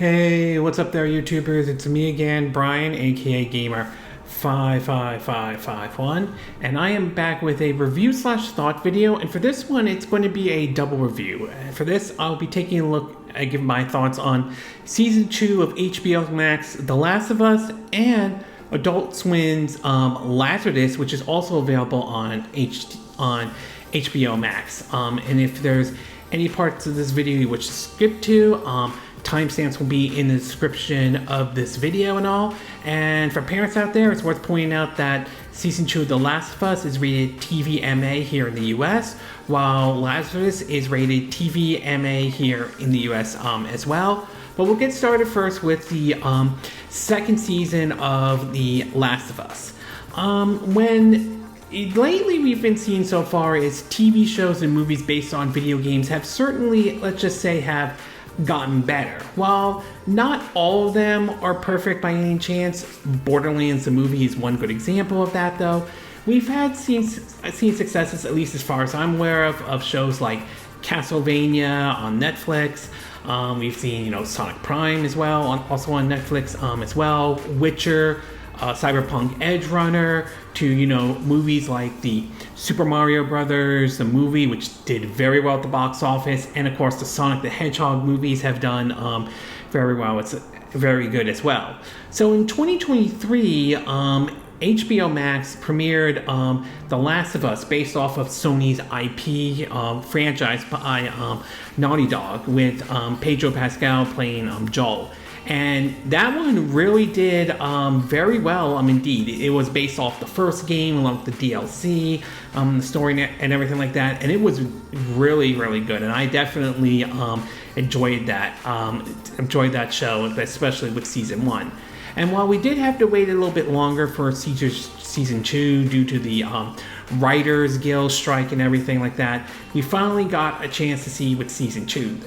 Hey, what's up there, YouTubers? It's me again, Brian, aka Gamer55551, and I am back with a review/thought video. And for this one, it's going to be a double review. For this, I'll be taking a look and give my thoughts on Season 2 of HBO Max, The Last of Us, and Adult Swim's Lazarus, which is also available on HBO Max. And if there's any parts of this video you wish to skip to, timestamps will be in the description of this video and all. And for parents out there, it's worth pointing out that Season 2 of The Last of Us is rated TV-MA here in the US, while Lazarus is rated TV-MA here in the US as well. But we'll get started first with the second season of The Last of Us. Lately we've been seeing so far is TV shows and movies based on video games have certainly, let's just say, have gotten better. While not all of them are perfect by any chance, Borderlands the movie is one good example of that though. We've seen successes, at least as far as I'm aware of shows like Castlevania on Netflix. We've seen, Sonic Prime as well, also on Netflix as well, Witcher, Cyberpunk Edge Runner, to movies like the Super Mario Brothers, the movie, which did very well at the box office, and of course the Sonic the Hedgehog movies have done very well. It's very good as well. So in 2023, HBO Max premiered The Last of Us, based off of Sony's IP franchise by Naughty Dog, with Pedro Pascal playing Joel. And that one really did very well. Indeed, it was based off the first game, along with the DLC, the story and everything like that. And it was really, really good. And I definitely enjoyed that show, especially with season 1. And while we did have to wait a little bit longer for season 2 due to the Writers Guild strike and everything like that, we finally got a chance to see what season 2.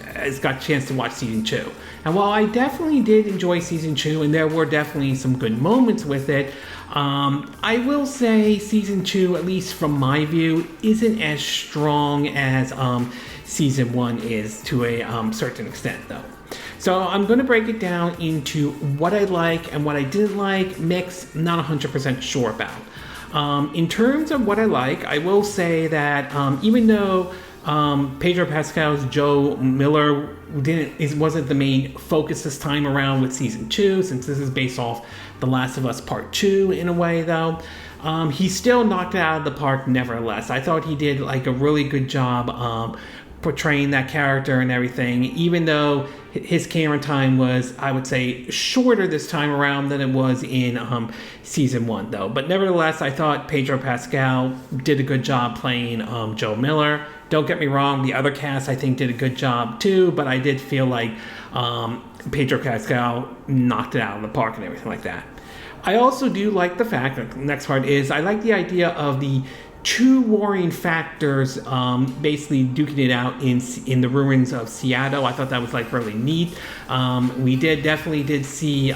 Got a chance to watch season 2. And while I definitely did enjoy season 2, and there were definitely some good moments with it, I will say season 2, at least from my view, isn't as strong as season 1 is, to a certain extent though. So I'm going to break it down into what I like and what I didn't like, mix, not 100% sure about. In terms of what I like, I will say that even though Pedro Pascal's Joel Miller wasn't the main focus this time around with season 2, since this is based off The Last of Us Part 2 in a way though, he still knocked it out of the park nevertheless. I thought he did a really good job portraying that character and everything, even though his camera time was, I would say, shorter this time around than it was in season 1 though. But nevertheless, I thought Pedro Pascal did a good job playing Joel Miller. Don't get me wrong, the other cast I think did a good job too, but I did feel like Pedro Pascal knocked it out of the park and everything like that. I also do like the fact, the next part is, I like the idea of the two warring factors basically duking it out in the ruins of Seattle. I thought that was really neat. We definitely did see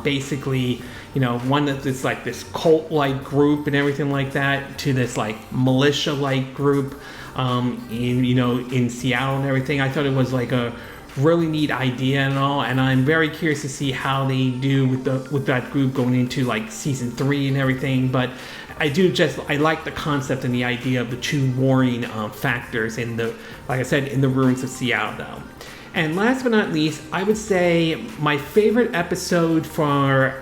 basically one that's this cult-like group and everything like that, to this militia-like group in Seattle and everything. I thought it was a really neat idea and all, and I'm very curious to see how they do with that group going into season 3 and everything. But I like the concept and the idea of the two warring factors in the ruins of Seattle though. And last but not least, I would say my favorite episode for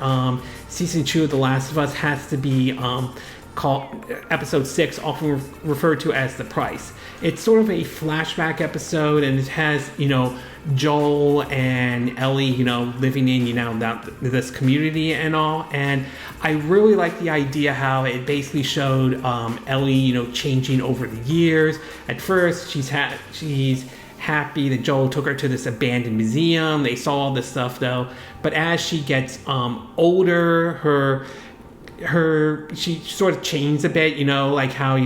season 2 of The Last of Us has to be called episode 6, often referred to as The Price. It's sort of a flashback episode, and it has Joel and Ellie living in this community and all. And I really like the idea how it basically showed Ellie changing over the years. At first she's happy that Joel took her to this abandoned museum. They saw all this stuff though, but as she gets older, she sort of changed a bit, how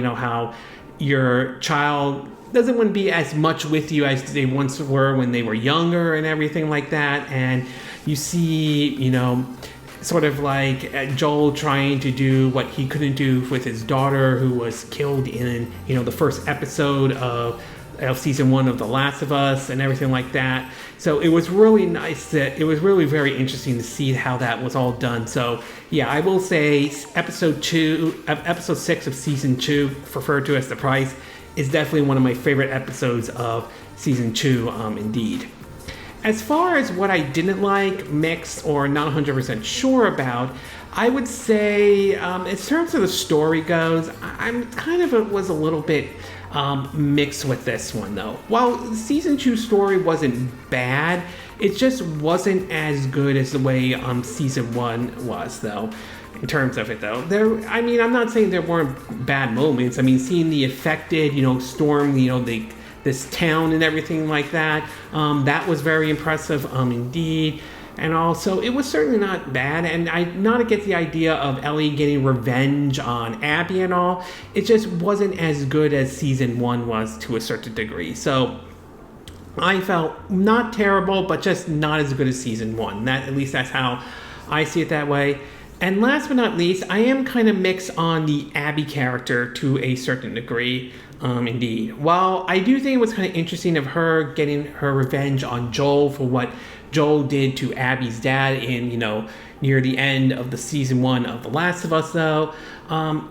your child doesn't want to be as much with you as they once were when they were younger and everything like that. And you see, sort of Joel trying to do what he couldn't do with his daughter, who was killed in, the first episode of of season 1 of The Last of Us and everything like that. So it was really nice it was really very interesting to see how that was all done. So yeah, I will say episode 6 of season 2, referred to as The Price, is definitely one of my favorite episodes of season 2, indeed. As far as what I didn't like, mixed, or not 100% sure about, I would say, in terms of the story goes, I'm kind of was a little bit mixed with this one, though. While the season 2 story wasn't bad, it just wasn't as good as the way season 1 was, though. In terms of it, though, I'm not saying there weren't bad moments. I mean, seeing the affected, storm, this town and everything like that, that was very impressive, indeed. And also, it was certainly not bad, and I not get the idea of Ellie getting revenge on Abby and all. It just wasn't as good as season 1 was to a certain degree. So I felt not terrible, but just not as good as season 1. At least that's how I see it that way. And last but not least, I am kind of mixed on the Abby character to a certain degree, indeed. While I do think it was kind of interesting of her getting her revenge on Joel for what Joel did to Abby's dad in, near the end of the season 1 of The Last of Us, though,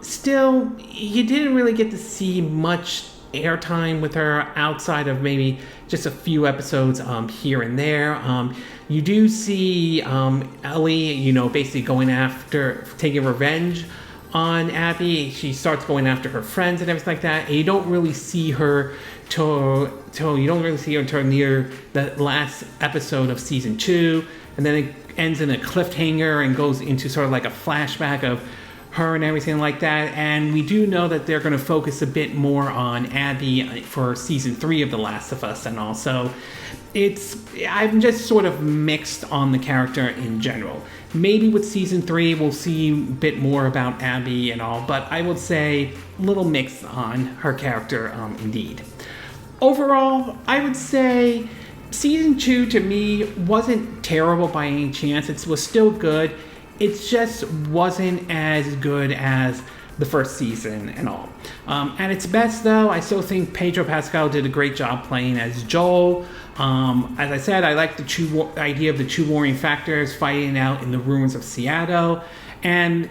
still, you didn't really get to see much airtime with her outside of maybe just a few episodes here and there. You do see Ellie, basically going after, taking revenge on Abby. She starts going after her friends and everything like that, and you don't really see her until near the last episode of season 2, and then it ends in a cliffhanger and goes into sort of like a flashback of her and everything like that. And we do know that they're going to focus a bit more on Abby for season 3 of The Last of Us, and also I'm just sort of mixed on the character in general. Maybe with season 3 we'll see a bit more about Abby and all, but I would say a little mixed on her character, indeed. Overall, I would say season 2 to me wasn't terrible by any chance. It was still good. It just wasn't as good as the first season and all. At its best, though, I still think Pedro Pascal did a great job playing as Joel. As I said, I like the idea of the two warring factors fighting out in the ruins of Seattle. And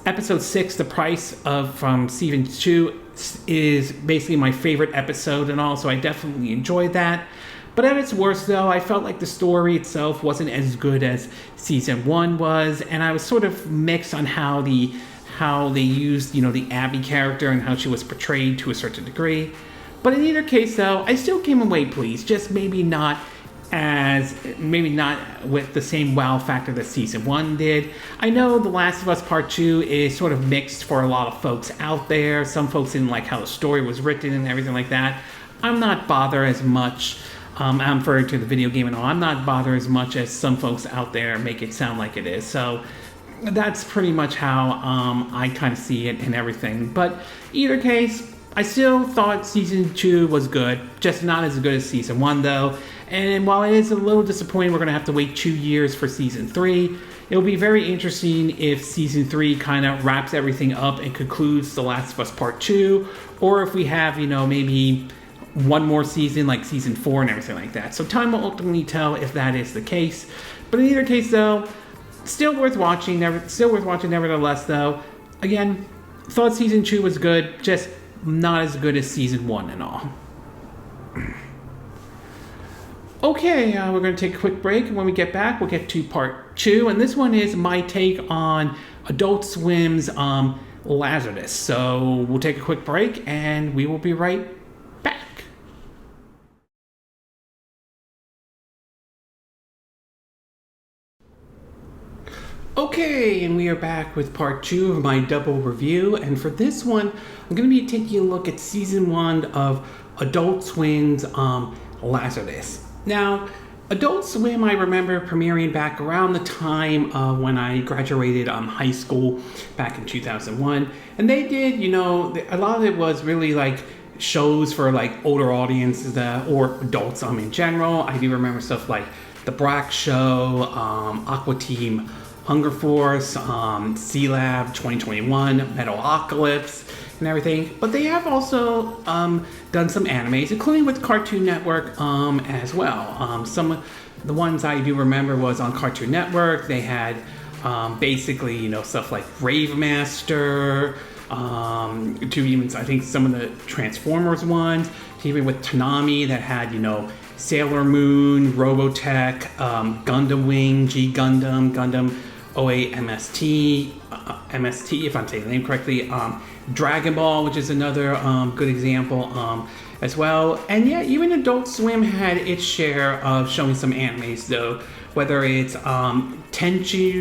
episode 6, The Price from season 2, is basically my favorite episode and all, so I definitely enjoyed that. But at its worst, though, I felt like the story itself wasn't as good as season 1 was, and I was sort of mixed on how they used, the Abby character and how she was portrayed to a certain degree. But in either case, though, I still came away pleased, just maybe not with the same wow factor that season 1 did. I know The Last of Us Part 2 is sort of mixed for a lot of folks out there. Some folks didn't like how the story was written and everything like that. I'm not bothered as much. I'm referring to the video game and all. I'm not bothered as much as some folks out there make it sound like it is. So that's pretty much how I kind of see it and everything. But either case, I still thought season 2 was good, just not as good as season 1, though. And while it is a little disappointing, we're going to have to wait 2 years for season 3. It'll be very interesting if season 3 kind of wraps everything up and concludes The Last of Us Part 2, or if we have, maybe one more season, like season 4 and everything like that. So time will ultimately tell if that is the case. But in either case, though, still worth watching nevertheless, though. Again, thought season 2 was good, just not as good as season 1 and all. Okay, we're going to take a quick break, and when we get back, we'll get to part 2, and this one is my take on Adult Swim's Lazarus. So we'll take a quick break, and we will be right back. Okay, and we are back with part 2 of my double review, and for this one, I'm going to be taking a look at season 1 of Adult Swim's Lazarus. Now, Adult Swim, I remember premiering back around the time when I graduated high school back in 2001, and they did, a lot of it was really like shows for like older audiences or adults in general. I do remember stuff like The Brack Show, Aqua Team Hunger Force, C-Lab 2021, Metalocalypse, and everything. But they have also done some animes, including with Cartoon Network as well. Some of the ones I do remember was on Cartoon Network. They had basically, you know, stuff like Rave Master, to even, I think, some of the Transformers ones, even with Toonami that had, you know, Sailor Moon, Robotech, Gundam Wing, G Gundam, Gundam 08 MST, if I'm saying the name correctly, Dragon Ball, which is another good example as well. And yeah, even Adult Swim had its share of showing some animes though, whether it's Tenchi,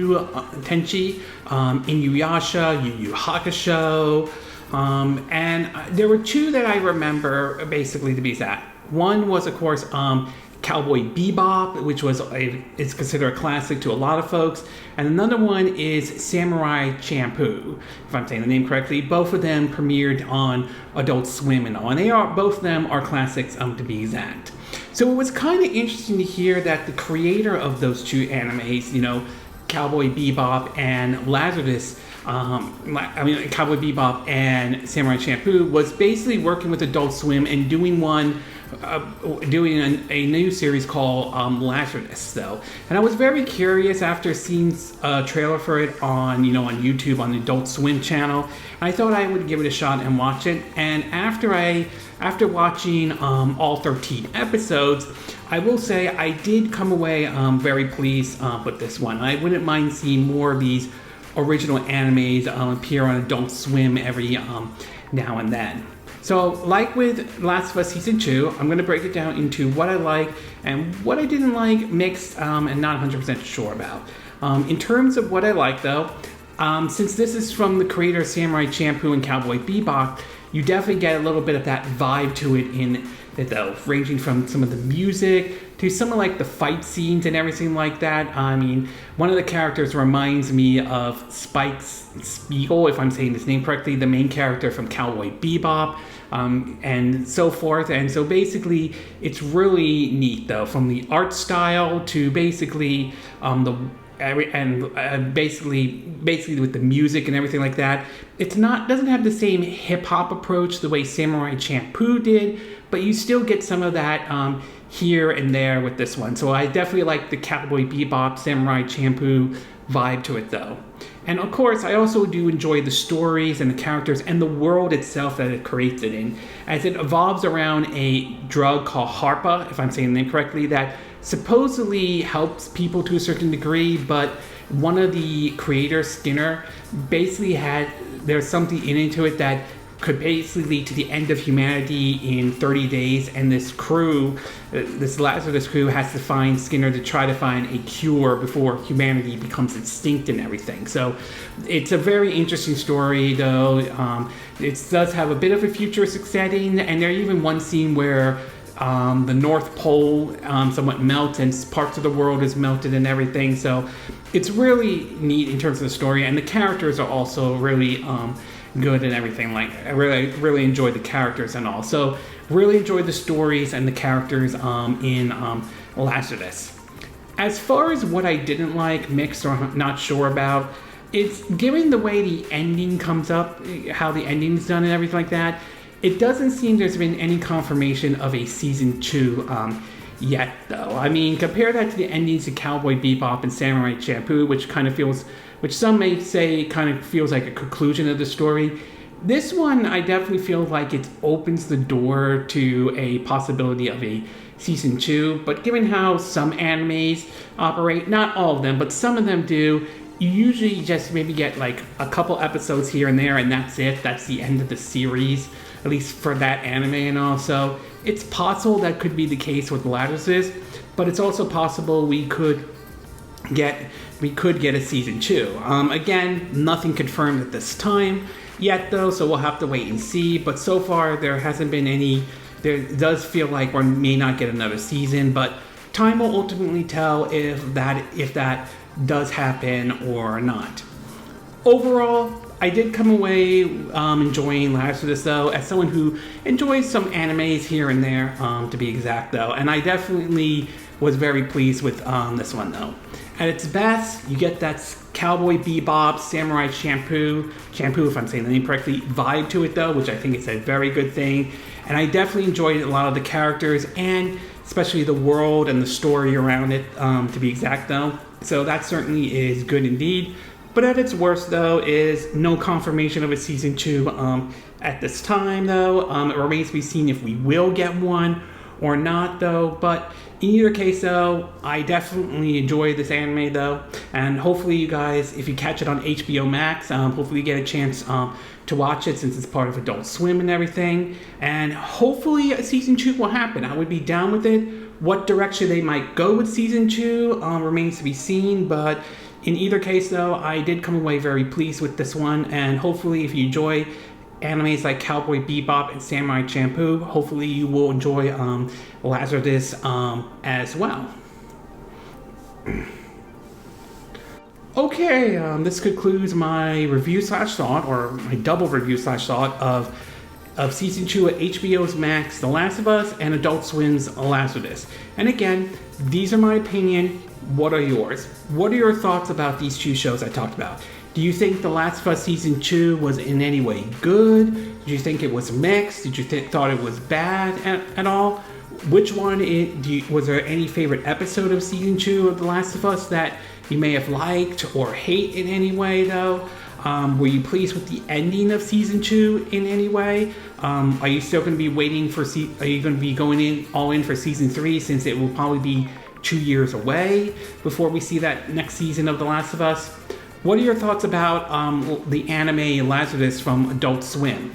Inuyasha, Yu Yu Hakusho, and there were two that I remember basically to be exact. One was, of course, Cowboy Bebop, which is considered a classic to a lot of folks, and another one is Samurai Champloo, if I'm saying the name correctly. Both of them premiered on Adult Swim and all, and both of them are classics to be exact. So it was kind of interesting to hear that the creator of those two animes, you know, Cowboy Bebop and Lazarus, Cowboy Bebop and Samurai Champloo, was basically working with Adult Swim and doing a new series called Lazarus, though. And I was very curious after seeing a trailer for it on YouTube on the Adult Swim channel. I thought I would give it a shot and watch it. And after watching all 13 episodes, I will say I did come away very pleased with this one. I wouldn't mind seeing more of these original animes appear on Adult Swim every now and then. So, like with Last of Us Season 2, I'm going to break it down into what I like and what I didn't like, mixed and not 100% sure about. In terms of what I like, though, since this is from the creator of Samurai Champloo and Cowboy Bebop, you definitely get a little bit of that vibe to it in it, though, ranging from some of the music to some of like the fight scenes and everything like that. I mean, one of the characters reminds me of Spike Spiegel, if I'm saying his name correctly, the main character from Cowboy Bebop, and so forth. And so basically, it's really neat, though, from the art style to basically basically with the music and everything like that. Doesn't have the same hip hop approach the way Samurai Champloo did, but you still get some of that here and there with this one. So I definitely like the Cowboy Bebop, Samurai Champloo vibe to it, though. And of course, I also do enjoy the stories and the characters and the world itself that it creates it in, as it evolves around a drug called Harpa, if I'm saying the name correctly, that supposedly helps people to a certain degree, but one of the creators, Skinner, basically there's something into it that could basically lead to the end of humanity in 30 days, and this crew, this Lazarus crew, has to find Skinner to try to find a cure before humanity becomes extinct and everything. So it's a very interesting story, though. It does have a bit of a futuristic setting, and there's even one scene where the North Pole somewhat melts and parts of the world is melted and everything. So it's really neat in terms of the story, and the characters are also really good and everything. Like, I really enjoyed the characters and all. So really enjoyed the stories and the characters in Lazarus. As far as what I didn't like, mixed or not sure about, it's given the way the ending comes up, how the ending's done and everything like that. It doesn't seem there's been any confirmation of a season 2 yet, though. I mean, compare that to the endings of Cowboy Bebop and Samurai Champloo, which some may say kind of feels like a conclusion of the story. This one, I definitely feel like it opens the door to a possibility of a season 2, but given how some animes operate, not all of them, but some of them do, you usually just maybe get like a couple episodes here and there, and that's it. That's the end of the series, at least for that anime and all. So it's possible that could be the case with Lazarus, but it's also possible we could get a season 2. Again, nothing confirmed at this time yet, though, so we'll have to wait and see. But so far, there hasn't been any. There does feel like we may not get another season, but time will ultimately tell if that does happen or not. Overall, I did come away enjoying Lazarus, though, as someone who enjoys some animes here and there, to be exact, though. And I definitely was very pleased with this one though. At its best, you get that Cowboy Bebop, Samurai Champloo if I'm saying the name correctly, vibe to it though, which I think is a very good thing. And I definitely enjoyed a lot of the characters and especially the world and the story around it, to be exact though. So that certainly is good indeed. But at its worst though is no confirmation of a season 2 at this time though. It remains to be seen if we will get one or not though. But in either case though, I definitely enjoy this anime though. And hopefully you guys, if you catch it on HBO Max, hopefully you get a chance to watch it since it's part of Adult Swim and everything. And hopefully a season 2 will happen. I would be down with it. What direction they might go with season 2 remains to be seen. But in either case though, I did come away very pleased with this one. And hopefully if you enjoy animes like Cowboy Bebop and Samurai Champloo, hopefully you will enjoy Lazarus as well. Okay, this concludes my review slash thought, or my double review slash thought of season 2 of HBO's Max, The Last of Us, and Adult Swim's Lazarus. And again, these are my opinion. What are yours? What are your thoughts about these 2 shows I talked about? Do you think The Last of Us season 2 was in any way good? Did you think it was mixed? Did you thought it was bad at all? Which one was there any favorite episode of season 2 of The Last of Us that you may have liked or hate in any way though? Were you pleased with the ending of season 2 in any way? Are you still going to be waiting for are you going to be going all in for season 3 since it will probably be 2 years away before we see that next season of The Last of Us? What are your thoughts about the anime Lazarus from Adult Swim?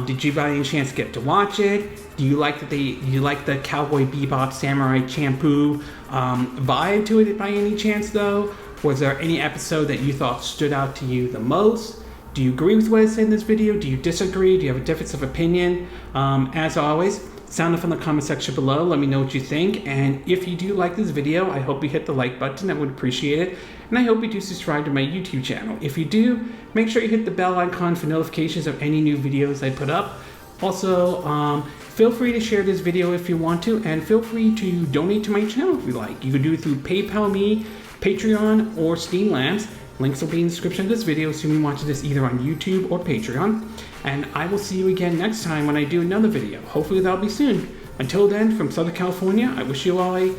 Did you by any chance get to watch it? Do you like the Cowboy Bebop Samurai Champloo vibe to it by any chance though? Was there any episode that you thought stood out to you the most? Do you agree with what I said in this video? Do you disagree? Do you have a difference of opinion? As always, sound off in the comment section below. Let me know what you think. And if you do like this video, I hope you hit the like button. I would appreciate it. And I hope you do subscribe to my YouTube channel. If you do, make sure you hit the bell icon for notifications of any new videos I put up. Also, feel free to share this video if you want to, and feel free to donate to my channel if you like. You can do it through PayPal Me, Patreon, or Steam Labs. Links will be in the description of this video, assuming you're watching this either on YouTube or Patreon. And I will see you again next time when I do another video. Hopefully that'll be soon. Until then, from Southern California, I wish you all a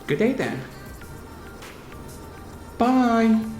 good day then. Bye!